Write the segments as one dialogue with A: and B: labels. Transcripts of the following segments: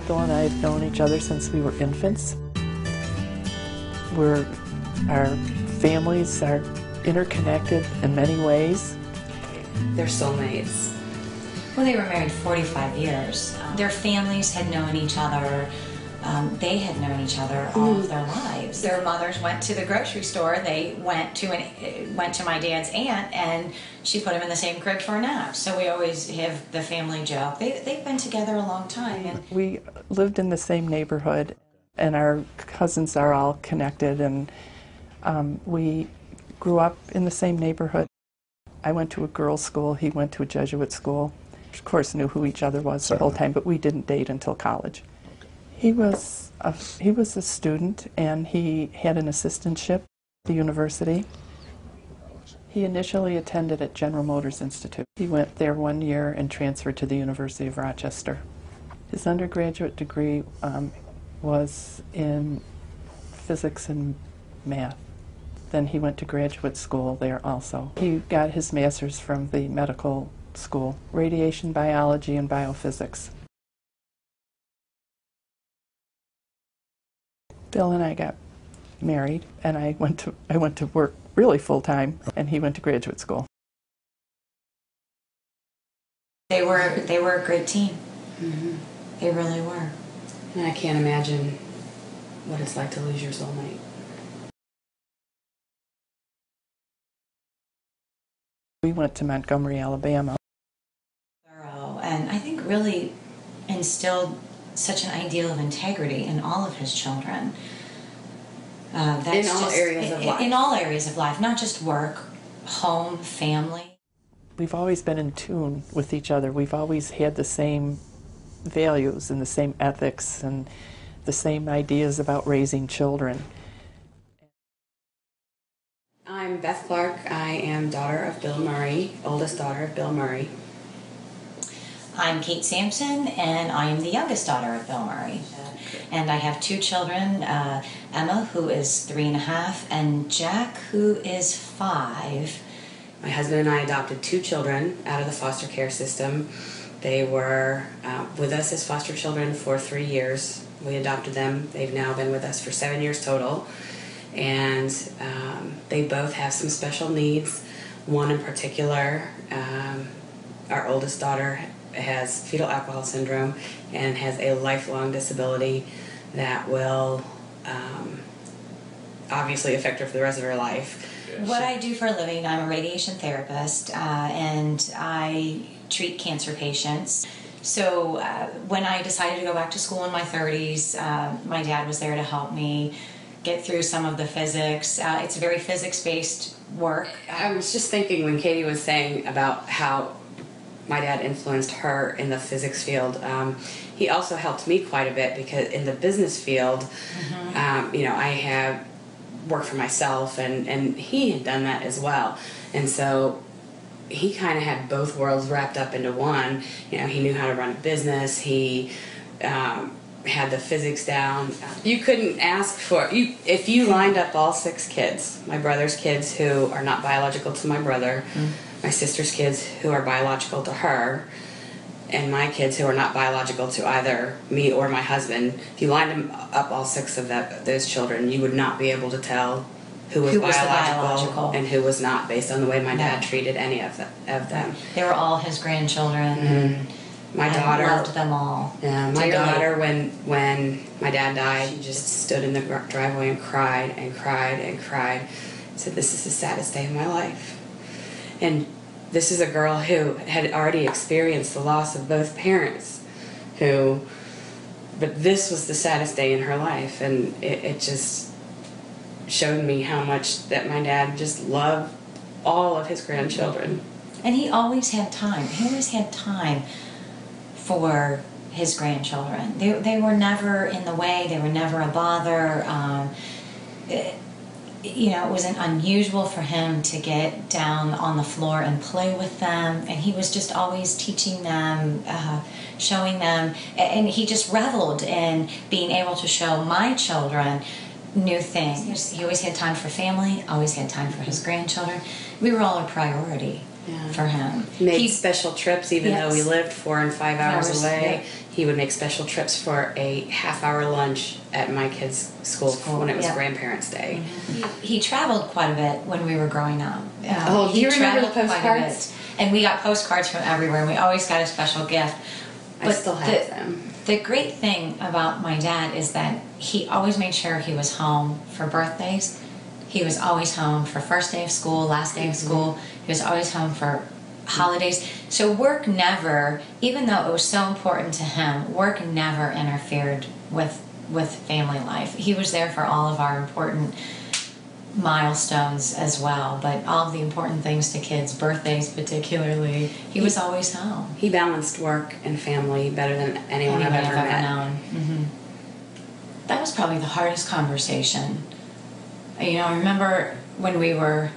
A: Bill and I have known each other since we were infants. Our families are interconnected in many ways.
B: They're soulmates.
C: Well, they were married 45 years. Their families had known each other. They had known each other all of their lives. Their mothers went to the grocery store. They went to my dad's aunt, and she put him in the same crib for a nap. So we always have the family joke. They've been together a long time. And
A: we lived in the same neighborhood, and our cousins are all connected, and we grew up in the same neighborhood. I went to a girls' school. He went to a Jesuit school. Of course, knew who each other was the whole time, but we didn't date until college. He was a student, and he had an assistantship at the university. He initially attended at General Motors Institute. He went there 1 year and transferred to the University of Rochester. His undergraduate degree was in physics and math. Then he went to graduate school there also. He got his master's from the medical school, radiation biology and biophysics. Bill and I got married, and I went to work really full time, and he went to graduate school.
C: they were a great team.
B: Mm-hmm.
C: They really were.
B: And I can't imagine what it's like to lose your soulmate.
A: We went to Montgomery, Alabama.
C: Thorough, and I think really instilled such an ideal of integrity in all of his children.
B: In all areas of life.
C: In all areas of life, not just work, home, family.
A: We've always been in tune with each other. We've always had the same values and the same ethics and the same ideas about raising children.
B: I'm Beth Clark. I am daughter of Bill Murray, oldest daughter of Bill Murray.
C: I'm Kate Sampson, and I am the youngest daughter of Bill Murray. And I have two children, Emma, who is 3.5, and Jack, who is 5.
B: My husband and I adopted 2 children out of the foster care system. They were with us as foster children for 3 years. We adopted them. They've now been with us for 7 years total. And they both have some special needs. One in particular, our oldest daughter has fetal alcohol syndrome and has a lifelong disability that will obviously affect her for the rest of her life.
C: What I do for a living, I'm a radiation therapist, and I treat cancer patients. So when I decided to go back to school in my 30s, my dad was there to help me get through some of the physics. It's very physics-based work.
B: I was just thinking when Katie was saying about how my dad influenced her in the physics field. He also helped me quite a bit because in the business field, I have worked for myself, and he had done that as well. And so he kind of had both worlds wrapped up into one. He knew how to run a business. He had the physics down. You couldn't ask for if you lined up all 6 kids, my brother's kids who are not biological to my brother, my sister's kids who are biological to her, and my kids who are not biological to either me or my husband. If you lined them up, all 6 of those children, you would not be able to tell who was biological and who was not, based on the way my dad treated any of them.
C: They were all his grandchildren. And
B: my daughter
C: loved them all.
B: Yeah, my daughter, when my dad died, she just stood in the driveway and cried and cried and cried. Said, "This is the saddest day of my life." And this is a girl who had already experienced the loss of both parents, but this was the saddest day in her life, and it just showed me how much that my dad just loved all of his grandchildren.
C: And he always had time. He always had time for his grandchildren. They were never in the way. They were never a bother. It wasn't unusual for him to get down on the floor and play with them, and he was just always teaching them, showing them, and he just reveled in being able to show my children new things. He always had time for family, always had time for his grandchildren. We were all a priority. for him.
B: Made special trips, even though we
C: Yes.
B: lived 4 and 5 hours away.
C: Yeah.
B: He would make special trips for a half-hour lunch at my kids' school when it was
C: yeah.
B: Grandparents' Day.
C: He traveled quite a bit when we were growing up.
B: Oh, do you remember the
C: traveled quite a
B: postcards?
C: bit. And we got postcards from everywhere, and we always got a special gift.
B: I still have them.
C: The great thing about my dad is that he always made sure he was home for birthdays. He was always home for first day of school, last day of school. He was always home for holidays. So work never, even though it was so important to him, work never interfered with family life. He was there for all of our important milestones as well, but all of the important things to kids, birthdays particularly, he was always home.
B: He balanced work and family better than anyone I've ever met.
C: known. That was probably the hardest conversation. You know, I remember when we were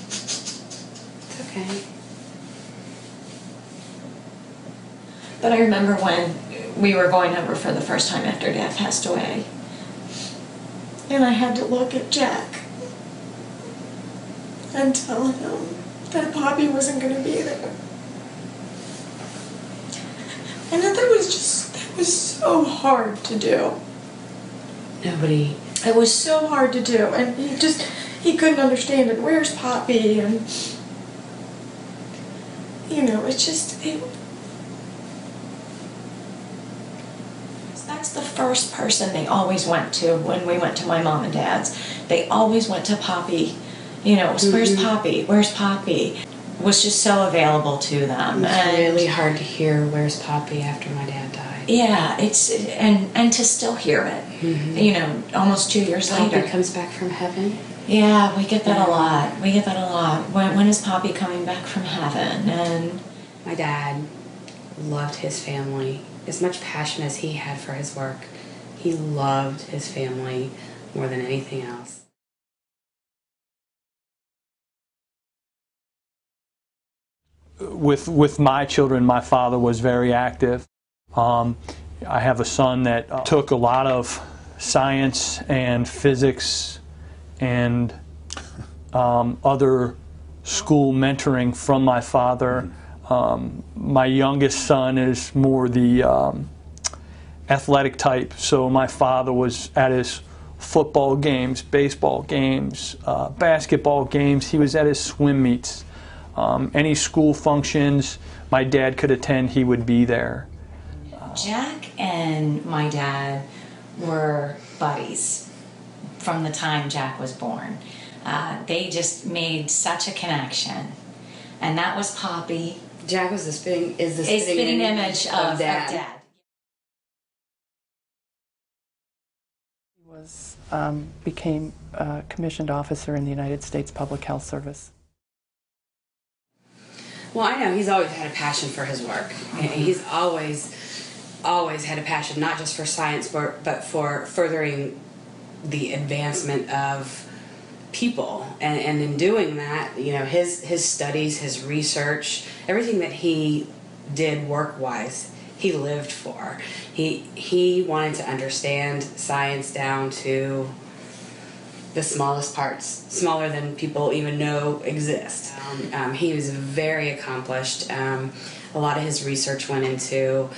B: It's okay.
C: But I remember when we were going over for the first time after Dad passed away. And I had to look at Jack and tell him that Poppy wasn't going to be there. And that was so hard to do.
B: Nobody.
C: It was so hard to do. And he couldn't understand it. Where's Poppy? And, you know, that's the first person they always went to when we went to my mom and dad's. They always went to Poppy. You know, it was, where's Poppy? Where's Poppy? Was just so available to them.
B: It's
C: And
B: really hard to hear "Where's Poppy" after my dad died.
C: yeah, and to still hear it. You know, almost 2 years
B: Poppy
C: later.
B: comes back from heaven.
C: Yeah, we get that a lot. We get that a lot. When is Poppy coming back from heaven? And
B: My dad loved his family as much passion as he had for his work. He loved his family more than anything else.
D: With my children, my father was very active. I have a son that took a lot of science and physics and other school mentoring from my father. My youngest son is more the athletic type, so my father was at his football games, baseball games, basketball games. He was at his swim meets. Any school functions my dad could attend, he would be there.
C: Jack and my dad were buddies from the time Jack was born. They just made such a connection. And that was Poppy.
B: Jack was the spitting
C: image of Dad.
A: He was became a commissioned officer in the United States Public Health Service.
B: Well, I know he's always had a passion for his work. He's always had a passion, not just for science, but for furthering the advancement of people. And in doing that, you know, his studies, his research, everything that he did work-wise, he lived for. He wanted to understand science down to the smallest parts, smaller than people even know exist. He was very accomplished. A lot of his research went into,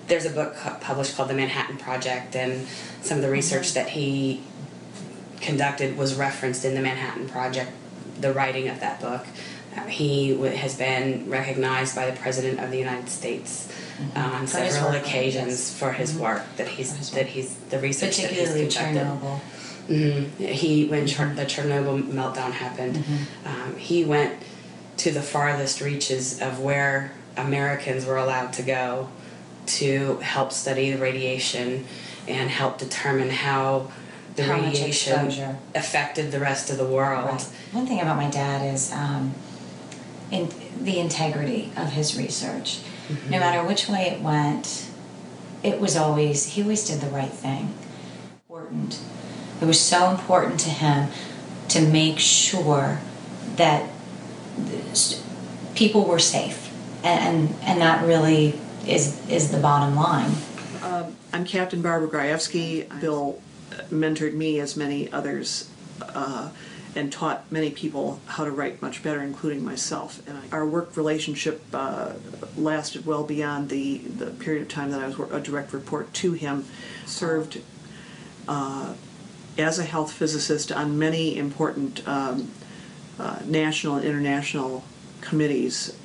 B: there's a book published called The Manhattan Project, and some of the research that he conducted was referenced in The Manhattan Project, the writing of that book. He has been recognized by the President of the United States on several occasions for his work the research that he's
C: Particularly
B: conducted.
C: Chernobyl.
B: When the Chernobyl meltdown happened, he went to the farthest reaches of where Americans were allowed to go to help study the radiation and help determine how the radiation affected the rest of the world.
C: Right. One thing about my dad is in the integrity of his research. No matter which way it went, he always did the right thing. Important. It was so important to him to make sure that people were safe, and that really is the bottom line.
E: I'm Captain Barbara Grajewski. Bill mentored me, as many others and taught many people how to write much better, including myself. And our work relationship lasted well beyond the period of time that I was a direct report to him. Served as a health physicist on many important national and international committees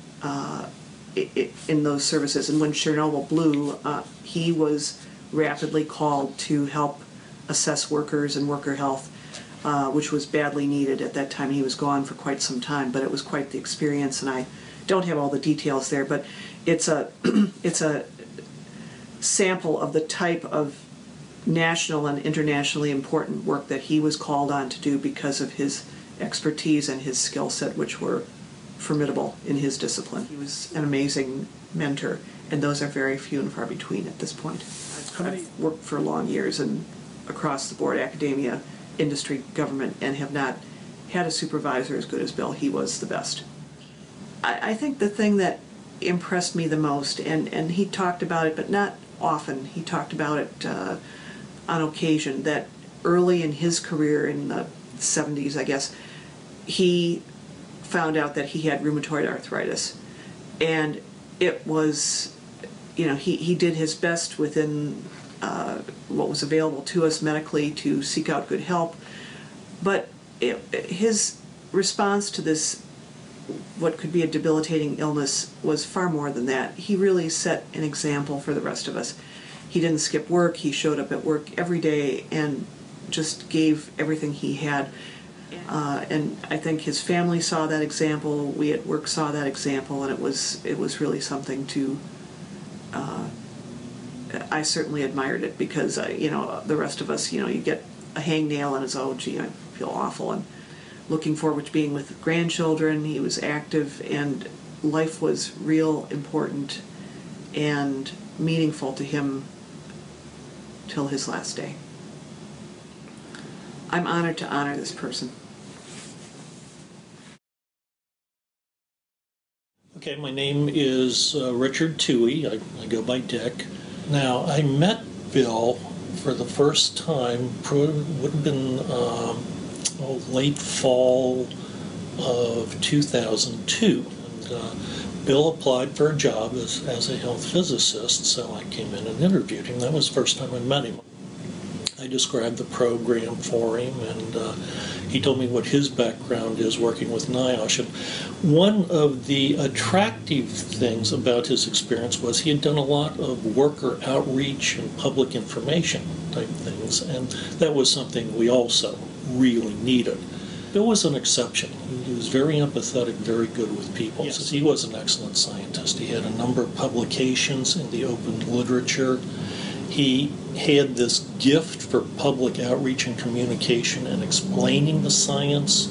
E: in those services. And when Chernobyl blew, he was rapidly called to help assess workers and worker health, which was badly needed at that time. He was gone for quite some time, but it was quite the experience, and I don't have all the details there, but it's a it's a sample of the type of national and internationally important work that he was called on to do because of his expertise and his skill set, which were formidable in his discipline. He was an amazing mentor, and those are very few and far between at this point. I've worked for long years and across the board, academia, industry, government, and have not had a supervisor as good as Bill. He was the best. I think the thing that impressed me the most, and he talked about it, but not often, he talked about it on occasion, that early in his career in the 70s, I guess, he found out that he had rheumatoid arthritis. And it was, you know, he did his best within what was available to us medically to seek out good help. But his response to this, what could be a debilitating illness, was far more than that. He really set an example for the rest of us. He didn't skip work. He showed up at work every day and just gave everything he had. And I think his family saw that example. We at work saw that example, and it was really something to. I certainly admired it because you know, the rest of us, you know, you get a hangnail and it's, oh gee, I feel awful, and looking forward to being with grandchildren. He was active, and life was real important and meaningful to him till his last day. I'm honored to honor this person.
F: Okay, my name is Richard Toohey. I go by Dick. Now, I met Bill for the first time, would have been late fall of 2002. And, Bill applied for a job as a health physicist, so I came in and interviewed him. That was the first time I met him. I described the program for him, and he told me what his background is working with NIOSH. And one of the attractive things about his experience was he had done a lot of worker outreach and public information type things, and that was something we also really needed. Bill was an exception. He was very empathetic, very good with people. Yes. He was an excellent scientist. He had a number of publications in the open literature. He had this gift for public outreach and communication and explaining the science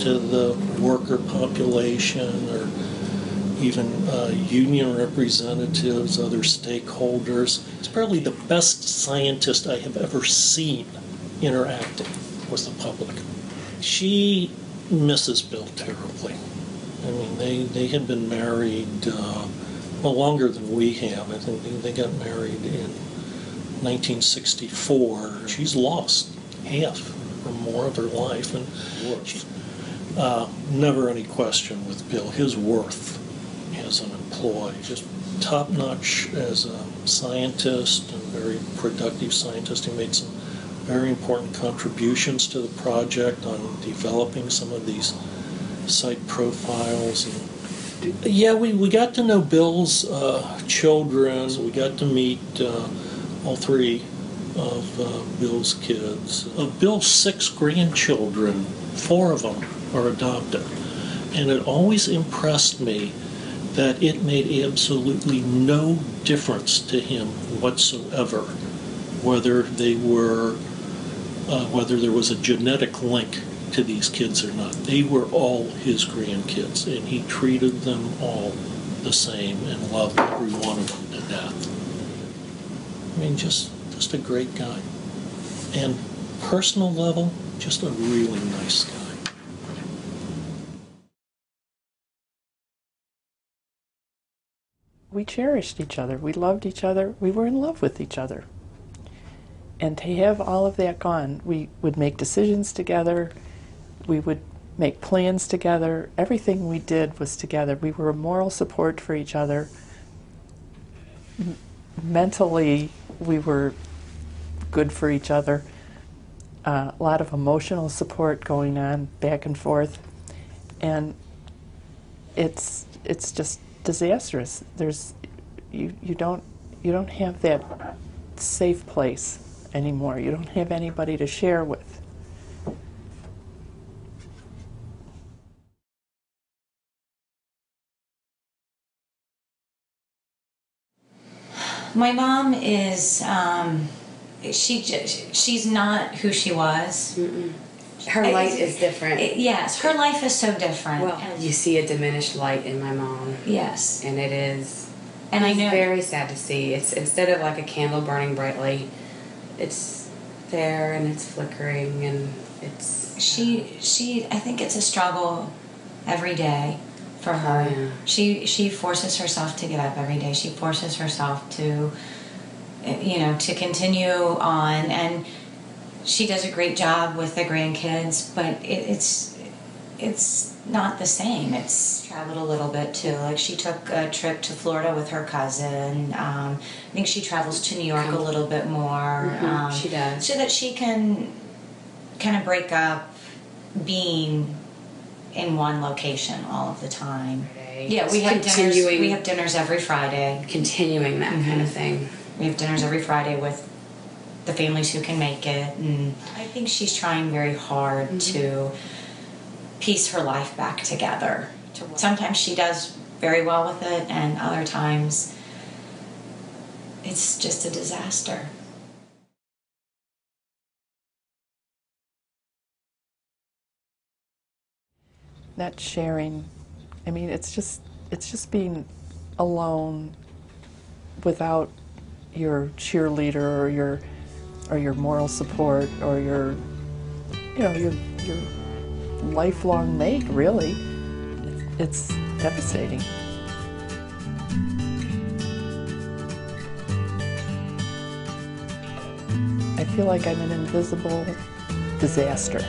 F: to the worker population, or even union representatives, other stakeholders. He's probably the best scientist I have ever seen interacting with the public. She misses Bill terribly. I mean, they had been married well, longer than we have. I think they got married in 1964. She's lost half or more of her life, and she's, never any question with Bill. His worth as an employee, just top-notch as a scientist, and very productive scientist. He made some very important contributions to the project on developing some of these site profiles. And yeah, we got to know Bill's children. We got to meet all three of Bill's kids. Of Bill's 6 grandchildren, 4 of them are adopted. And it always impressed me that it made absolutely no difference to him whatsoever whether they were whether there was a genetic link to these kids or not. They were all his grandkids, and he treated them all the same and loved every one of them to death. I mean, just a great guy. And personal level, just a really nice guy.
A: We cherished each other. We loved each other. We were in love with each other. And to have all of that gone, we would make decisions together, we would make plans together. Everything we did was together. We were a moral support for each other. Mentally, we were good for each other. A lot of emotional support going on back and forth, and it's just disastrous. You don't have that safe place anymore. You don't have anybody to share with.
C: My mom is, she's not who she was.
B: Her light is different.
C: Yes, her life is so different.
B: Well, you see a diminished light in my mom.
C: Yes.
B: And it is,
C: And I know,
B: very sad to see. It's instead of like a candle burning brightly, it's there and it's flickering and it's.
C: I think it's a struggle every day for her.
B: Yeah.
C: She forces herself to get up every day. She forces herself to, to continue on, and she does a great job with the grandkids, but it's not the same. It's traveled a little bit too. Like she took a trip to Florida with her cousin. I think she travels to New York a little bit more.
B: She does.
C: So that she can kind of break up being in one location all of the time. Yeah, we have dinners. We have dinners every Friday.
B: Continuing that kind of thing.
C: We have dinners every Friday with the families who can make it, and I think she's trying very hard to piece her life back together. Sometimes she does very well with it, and other times it's just a disaster.
A: That sharing, I mean, it's just being alone without your cheerleader or your moral support or your lifelong mate, really. It's devastating. I feel like I'm an invisible disaster.